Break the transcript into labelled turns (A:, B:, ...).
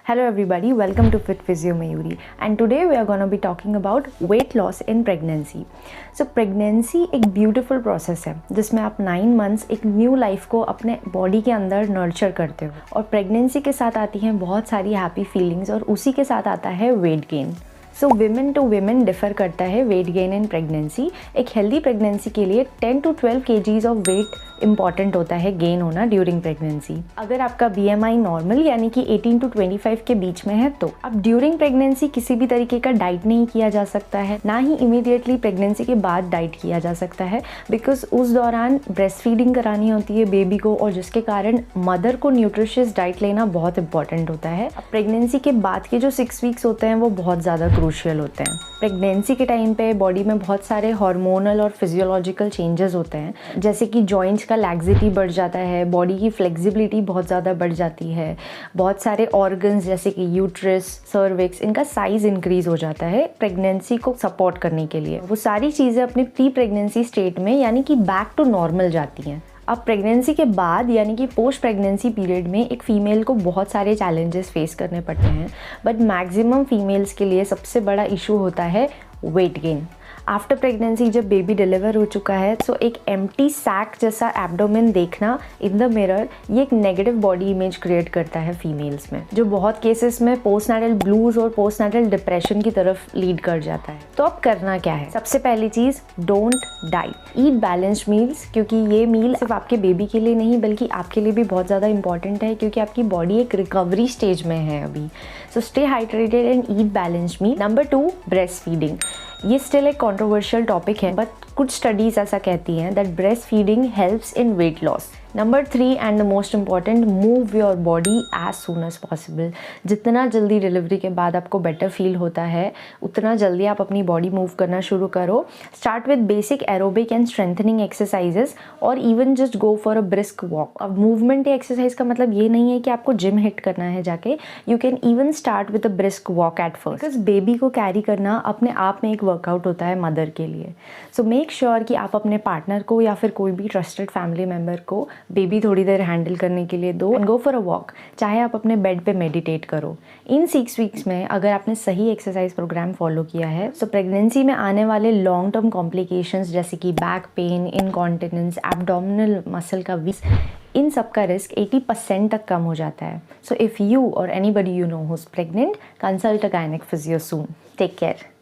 A: Hello everybody, welcome to Fit Physio Mayuri and today we are going to be talking about weight loss in pregnancy. So pregnancy एक beautiful process है जिसमें आप 9 months एक new life को अपने body के अंदर nurture करते हो और pregnancy के साथ आती हैं बहुत सारी happy feelings और उसी के साथ आता है weight gain. So women to women differ करता है वेट गेन इन प्रेगनेंसी. एक हेल्दी प्रेगनेंसी के लिए 10 to 12 kgs of weight important होता है गेन होना ड्यूरिंग प्रेगनेंसी. अगर आपका BMI नॉर्मल यानी कि 18 to 25 के बीच में है तो अब ड्यूरिंग प्रेगनेंसी किसी भी तरीके का डाइट नहीं किया जा सकता है, ना ही इमीडिएटली प्रेगनेंसी के बाद डाइट किया जा सकता है बिकॉज उस दौरान ब्रेस्ट फीडिंग करानी होती है बेबी को और जिसके कारण मदर को न्यूट्रिशियस डाइट लेना बहुत इंपॉर्टेंट होता है. अब प्रेगनेंसी के बाद के जो 6 वीक्स होते हैं वो बहुत ज़्यादा क्रूशियल होते हैं. प्रेगनेंसी के टाइम पे बॉडी में बहुत सारे हार्मोनल और फिजियोलॉजिकल चेंजेस होते हैं जैसे कि जॉइंट्स का लैक्सिटी बढ़ जाता है, बॉडी की फ्लेक्सिबिलिटी बहुत ज़्यादा बढ़ जाती है, बहुत सारे ऑर्गन्स जैसे कि यूट्रस, सर्विक्स, इनका साइज़ इंक्रीज़ हो जाता है प्रेगनेंसी को सपोर्ट करने के लिए. वो सारी चीज़ें अपने प्री प्रेगनेंसी स्टेट में यानी कि बैक टू नॉर्मल जाती हैं. अब प्रेगनेंसी के बाद यानी कि पोस्ट प्रेगनेंसी पीरियड में एक फ़ीमेल को बहुत सारे चैलेंजेस फेस करने पड़ते हैं बट मैक्सिमम फीमेल्स के लिए सबसे बड़ा इशू होता है वेट गेन. आफ्टर प्रेगनेंसी जब बेबी डिलीवर हो चुका है तो एक एम्प्टी सैक जैसा एब्डोमेन देखना इन द मिरर ये एक नेगेटिव बॉडी इमेज क्रिएट करता है फीमेल्स में जो बहुत केसेस में पोस्टनैटल ब्लूज और पोस्टनैटल डिप्रेशन की तरफ लीड कर जाता है. तो अब करना क्या है? सबसे पहली चीज़, don't diet, eat balanced meals क्योंकि ये मील सिर्फ आपके बेबी के लिए नहीं बल्कि आपके लिए भी बहुत ज़्यादा इंपॉर्टेंट है क्योंकि आपकी बॉडी एक रिकवरी स्टेज में है अभी. So stay hydrated and eat balanced meal. Number 2, breast feeding. ये स्टिल एक कंट्रोवर्शियल टॉपिक है बट कुछ स्टडीज़ ऐसा कहती हैं that breast feeding helps in weight loss. Number 3 and the most important, move your body as soon as possible. जितना जल्दी delivery के बाद आपको बेटर फील होता है उतना जल्दी आप अपनी बॉडी मूव करना शुरू करो. Start with basic aerobic and strengthening exercises और even just go for a brisk walk. अब मूवमेंट या एक्सरसाइज का मतलब ये नहीं है कि आपको जिम हिट करना है जाके. You can even start with a brisk walk at first because baby को कैरी करना अपने आप में एक वर्कआउट होता है मदर के लिए. सो मेक श्योर कि आप अपने पार्टनर को या फिर कोई भी ट्रस्टेड फैमिली मेम्बर को बेबी थोड़ी देर हैंडल करने के लिए दो and go for a walk. चाहे आप अपने बेड पे मेडिटेट करो. इन 6 वीक्स में अगर आपने सही एक्सरसाइज प्रोग्राम फॉलो किया है तो प्रेगनेंसी में आने वाले लॉन्ग टर्म कॉम्प्लिकेशंस जैसे कि back pain, incontinence, abdominal muscle का वीक, इन सब का रिस्क 80% तक कम हो जाता है. So if you or anybody you know who is pregnant, consult a गायनेक फिजियो सून. Take care.